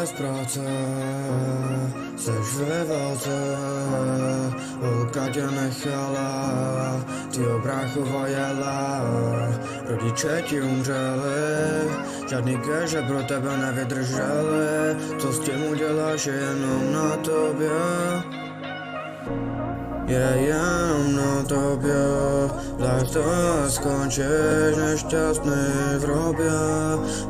bez práce, seš ve válce, holka tě nechala, tvýho bráchova jela, rodiče ti umřeli, žádný keře pro tebe nevydrželi, co s tím uděláš je jenom na tobě. Je jenom na tobě, dáš to a skončíš nešťastný v hrobě,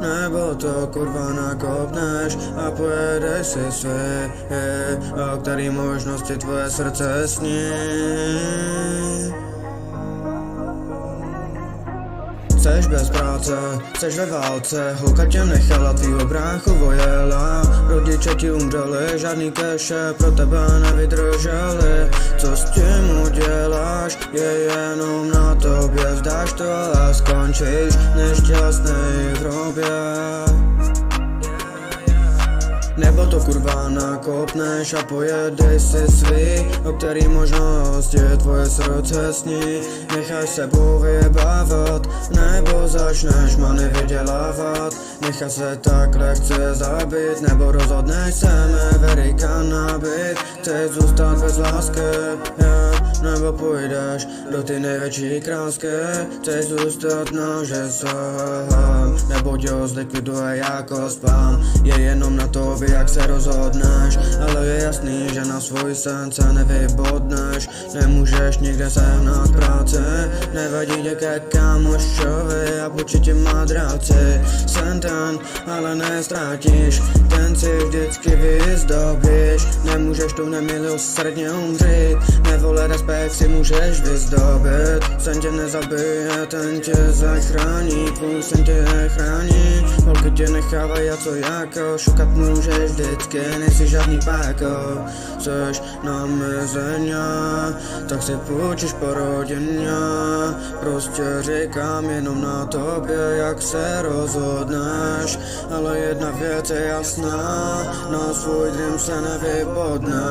nebo to kurva nakopneš a pojedeš si svět, o který možnosti tvoje srdce sní. Seš bez práce, seš ve válce, holka tě nechala, tvýho bráchu jela, rodiče ti umřeli, žádný keše pro tebe nevydrželi, co s tím uděláš, je jenom na tobě, vzdáš to a skončíš nešťastný v hrobě. Nebo to kurva nakopneš a pojedeš si svý, o který možnosti tvoje srdce sní. Necháš sebou vyjebávat, nebo začneš many vydělávat. Necháš se tak lehce zabít, nebo rozhodneš se Mavericka nabít. Chceš zůstat bez lásky, nebo půjdeš do ty největší krásky. Chceš zůstat nože sám, nebo tě ho zlikviduje jako spam. Je jenom na tobě, jak se rozhodneš, ale je jasný, že na svůj sen se nevybodneš. Nemůžeš nikde sehnat práci, nevadí tě ke kamošovi a určitě má dráci. Sen ten, ale neztratíš, ten si vždycky vyzdobíš. Nemůžeš tu nemilosrdně umřít, nevole respekt si můžeš vyzdobit. Sen tě nezabije, ten tě zachrání, tvůj sen tě chrání. Holky tě nechávají a co jako, šukat můžeš vždycky, nejsi žádný páko. Seš na mizeně, tak si půjčíš po rodině. Prostě říkám jenom na tobě, jak se rozhodneš. Ale jedna věc je jasná, na svůj dream se nevybodneš.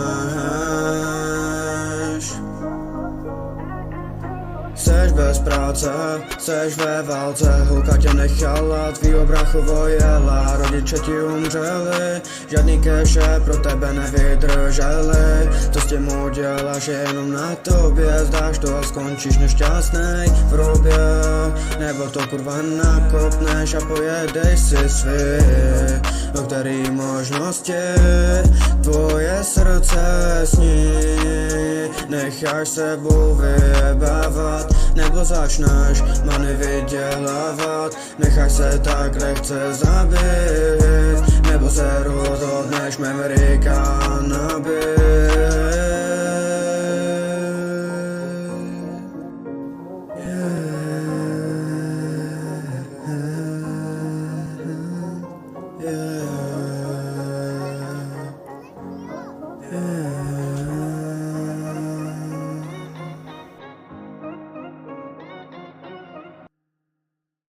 Seš bez práce, seš ve válce, holka tě nechala, tvýho bráchu jela, rodiče ti umřeli, žádný keše pro tebe nevydrželi. Co s tím uděláš je jenom na tobě, zdáš to a skončíš nešťastnej v hrobě, nebo to kurva nakopneš a pojedeš si svý, o který možnosti tvoje srdce sní. Necháš sebou vyjebávat, nebo začneš many vydělávat. Necháš se tak lehce zabít, nebo se rozhodneš Mavericka